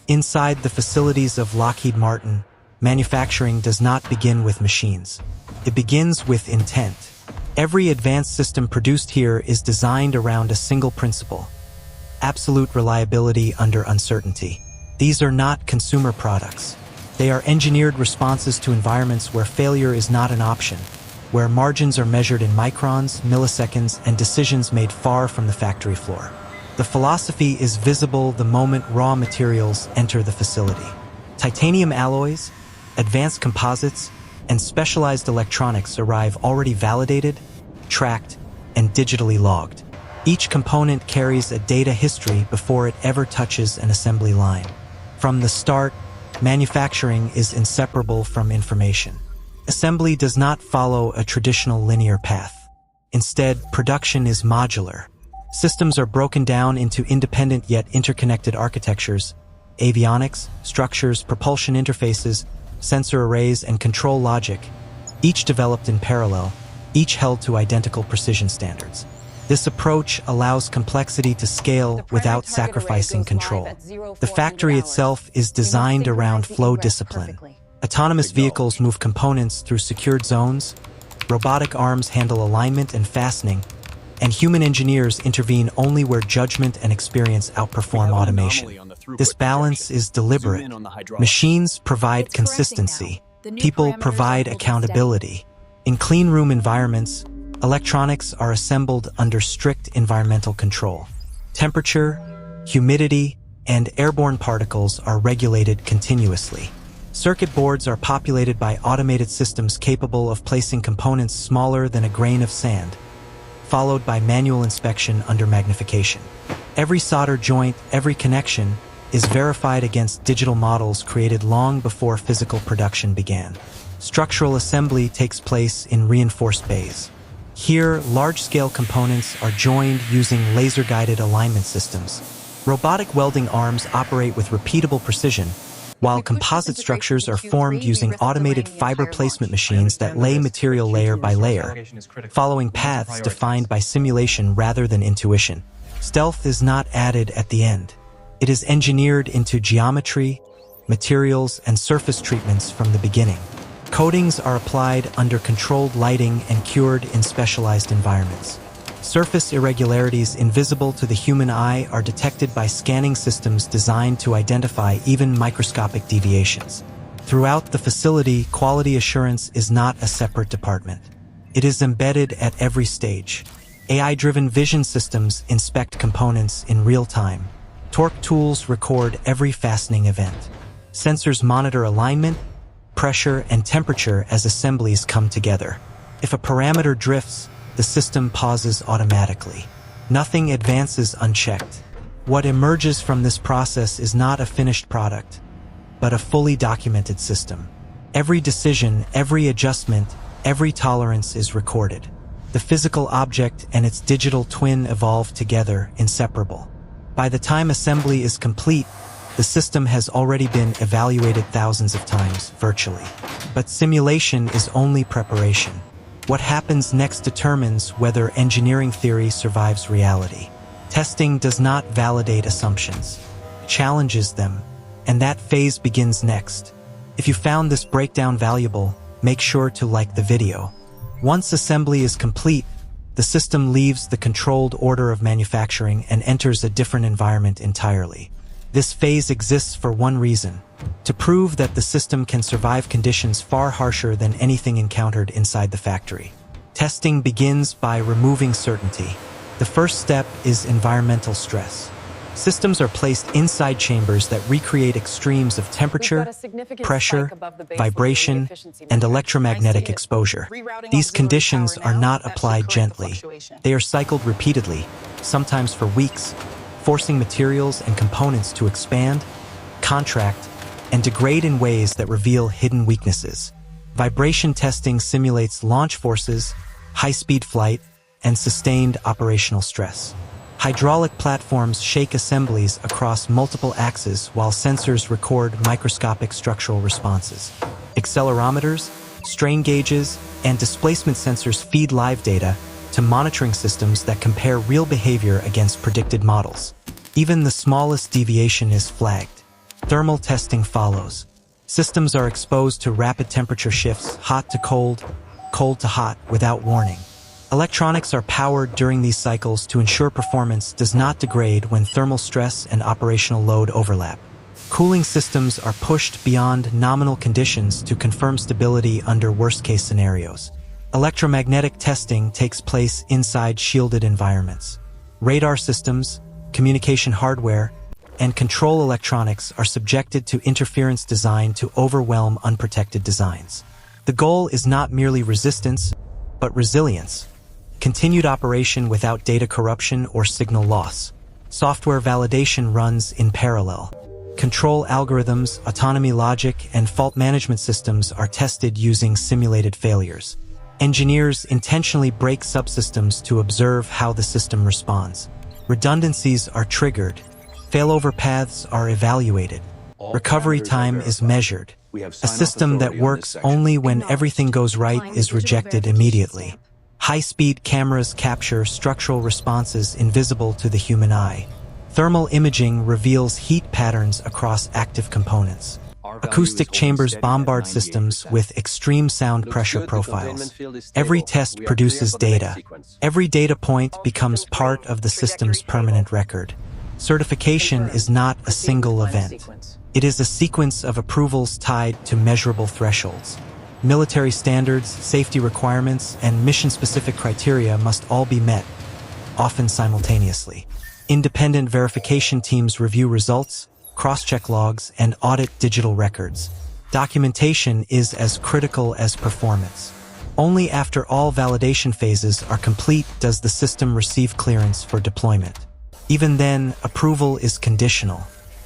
Inside the facilities of Lockheed Martin, manufacturing does not begin with machines. It begins with intent. Every advanced system produced here is designed around a single principle: absolute reliability under uncertainty. These are not consumer products. They are engineered responses to environments where failure is not an option, where margins are measured in microns, milliseconds, and decisions made far from the factory floor. The philosophy is visible the moment raw materials enter the facility. Titanium alloys, advanced composites, and specialized electronics arrive already validated, tracked, and digitally logged. Each component carries a data history before it ever touches an assembly line. From the start, manufacturing is inseparable from information. Assembly does not follow a traditional linear path. Instead, production is modular. Systems are broken down into independent yet interconnected architectures: avionics, structures, propulsion interfaces, sensor arrays, and control logic, each developed in parallel, each held to identical precision standards. This approach allows complexity to scale without sacrificing control. The factory itself is designed around flow discipline. Autonomous vehicles move components through secured zones, robotic arms handle alignment and fastening, and human engineers intervene only where judgment and experience outperform automation. This balance is deliberate. Machines provide consistency. People provide accountability. In clean room environments, electronics are assembled under strict environmental control. Temperature, humidity, and airborne particles are regulated continuously. Circuit boards are populated by automated systems capable of placing components smaller than a grain of sand, followed by manual inspection under magnification. Every solder joint, every connection, is verified against digital models created long before physical production began. Structural assembly takes place in reinforced bays. Here, large-scale components are joined using laser-guided alignment systems. Robotic welding arms operate with repeatable precision, while composite structures are formed using automated fiber placement machines that lay material layer by layer, following paths defined by simulation rather than intuition. Stealth is not added at the end. It is engineered into geometry, materials, and surface treatments from the beginning. Coatings are applied under controlled lighting and cured in specialized environments. Surface irregularities invisible to the human eye are detected by scanning systems designed to identify even microscopic deviations. Throughout the facility, quality assurance is not a separate department. It is embedded at every stage. AI-driven vision systems inspect components in real time. Torque tools record every fastening event. Sensors monitor alignment, pressure, and temperature as assemblies come together. If a parameter drifts, the system pauses automatically. Nothing advances unchecked. What emerges from this process is not a finished product, but a fully documented system. Every decision, every adjustment, every tolerance is recorded. The physical object and its digital twin evolve together, inseparable. By the time assembly is complete, the system has already been evaluated thousands of times, virtually. But simulation is only preparation. What happens next determines whether engineering theory survives reality. Testing does not validate assumptions, it challenges them, and that phase begins next. If you found this breakdown valuable, make sure to like the video. Once assembly is complete, the system leaves the controlled order of manufacturing and enters a different environment entirely. This phase exists for one reason: to prove that the system can survive conditions far harsher than anything encountered inside the factory. Testing begins by removing certainty. The first step is environmental stress. Systems are placed inside chambers that recreate extremes of temperature, pressure, vibration, and electromagnetic exposure. These conditions are not applied gently. They are cycled repeatedly, sometimes for weeks, forcing materials and components to expand, contract, and degrade in ways that reveal hidden weaknesses. Vibration testing simulates launch forces, high-speed flight, and sustained operational stress. Hydraulic platforms shake assemblies across multiple axes while sensors record microscopic structural responses. Accelerometers, strain gauges, and displacement sensors feed live data to monitoring systems that compare real behavior against predicted models. Even the smallest deviation is flagged. Thermal testing follows. Systems are exposed to rapid temperature shifts, hot to cold, cold to hot, without warning. Electronics are powered during these cycles to ensure performance does not degrade when thermal stress and operational load overlap. Cooling systems are pushed beyond nominal conditions to confirm stability under worst-case scenarios. Electromagnetic testing takes place inside shielded environments. Radar systems, communication hardware, and control electronics are subjected to interference designed to overwhelm unprotected designs. The goal is not merely resistance, but resilience. Continued operation without data corruption or signal loss. Software validation runs in parallel. Control algorithms, autonomy logic, and fault management systems are tested using simulated failures. Engineers intentionally break subsystems to observe how the system responds. Redundancies are triggered. Failover paths are evaluated. Recovery time is measured. A system that works only when everything goes right is rejected immediately. High-speed cameras capture structural responses invisible to the human eye. Thermal imaging reveals heat patterns across active components. Acoustic chambers bombard systems with extreme sound pressure profiles. Every test produces data. Every data point becomes part of the system's permanent record. Certification is not a single event. It is a sequence of approvals tied to measurable thresholds. Military standards, safety requirements, and mission-specific criteria must all be met, often simultaneously. Independent verification teams review results, cross-check logs, and audit digital records. Documentation is as critical as performance. Only after all validation phases are complete does the system receive clearance for deployment. Even then, approval is conditional.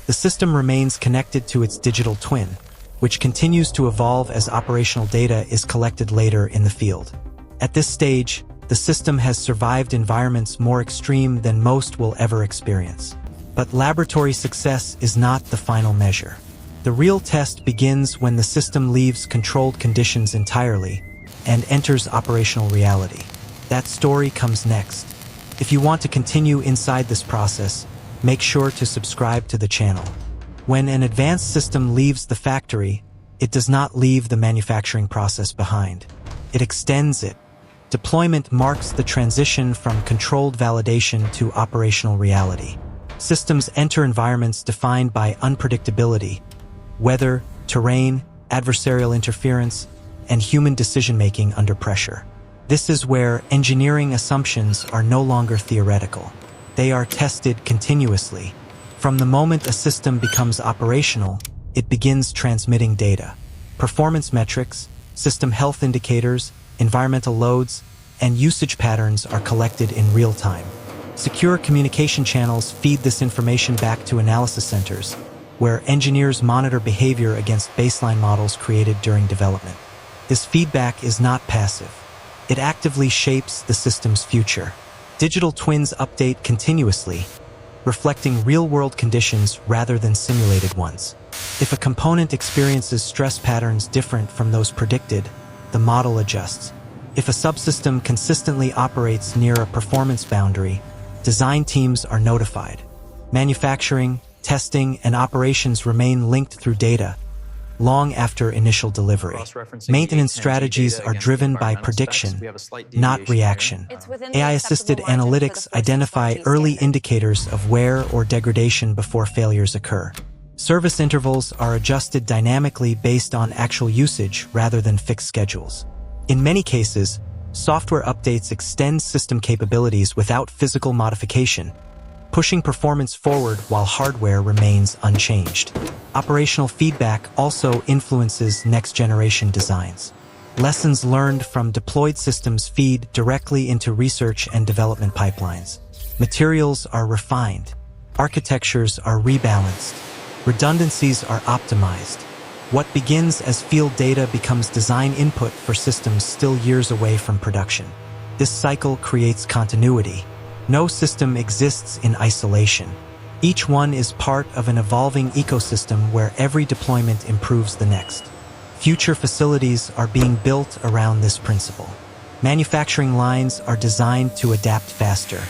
The system remains connected to its digital twin, which continues to evolve as operational data is collected later in the field. At this stage, the system has survived environments more extreme than most will ever experience. But laboratory success is not the final measure. The real test begins when the system leaves controlled conditions entirely and enters operational reality. That story comes next. If you want to continue inside this process, make sure to subscribe to the channel. When an advanced system leaves the factory, it does not leave the manufacturing process behind. It extends it. Deployment marks the transition from controlled validation to operational reality. Systems enter environments defined by unpredictability, weather, terrain, adversarial interference, and human decision-making under pressure. This is where engineering assumptions are no longer theoretical. They are tested continuously. From the moment a system becomes operational, it begins transmitting data. Performance metrics, system health indicators, environmental loads, and usage patterns are collected in real time. Secure communication channels feed this information back to analysis centers, where engineers monitor behavior against baseline models created during development. This feedback is not passive. It actively shapes the system's future. Digital twins update continuously, reflecting real-world conditions rather than simulated ones. If a component experiences stress patterns different from those predicted, the model adjusts. If a subsystem consistently operates near a performance boundary, design teams are notified. Manufacturing, testing, and operations remain linked through data, long after initial delivery. Maintenance strategies are driven by prediction, not reaction. AI-assisted analytics identify early indicators of wear or degradation before failures occur. Service intervals are adjusted dynamically based on actual usage rather than fixed schedules. In many cases, software updates extend system capabilities without physical modification, pushing performance forward while hardware remains unchanged. Operational feedback also influences next-generation designs. Lessons learned from deployed systems feed directly into research and development pipelines. Materials are refined. Architectures are rebalanced. Redundancies are optimized. What begins as field data becomes design input for systems still years away from production. This cycle creates continuity. No system exists in isolation. Each one is part of an evolving ecosystem where every deployment improves the next. Future facilities are being built around this principle. Manufacturing lines are designed to adapt faster.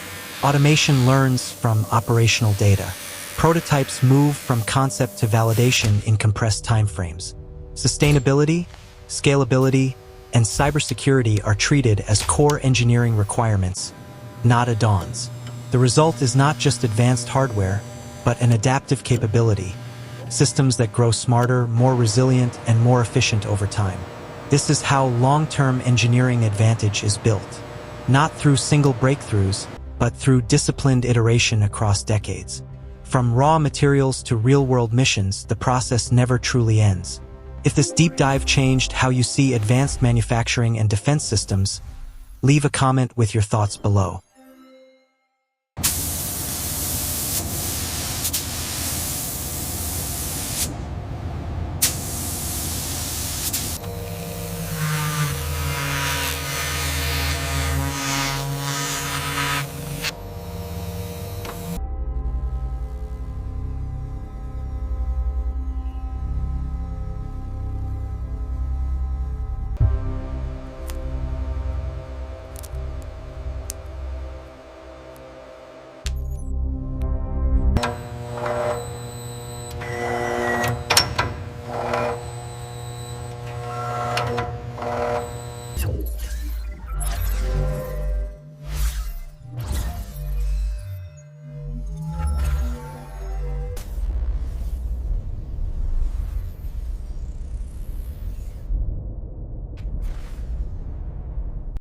Automation learns from operational data. Prototypes move from concept to validation in compressed timeframes. Sustainability, scalability, and cybersecurity are treated as core engineering requirements, not add-ons. The result is not just advanced hardware, but an adaptive capability. Systems that grow smarter, more resilient, and more efficient over time. This is how long-term engineering advantage is built. Not through single breakthroughs, but through disciplined iteration across decades. From raw materials to real-world missions, the process never truly ends. If this deep dive changed how you see advanced manufacturing and defense systems, leave a comment with your thoughts below.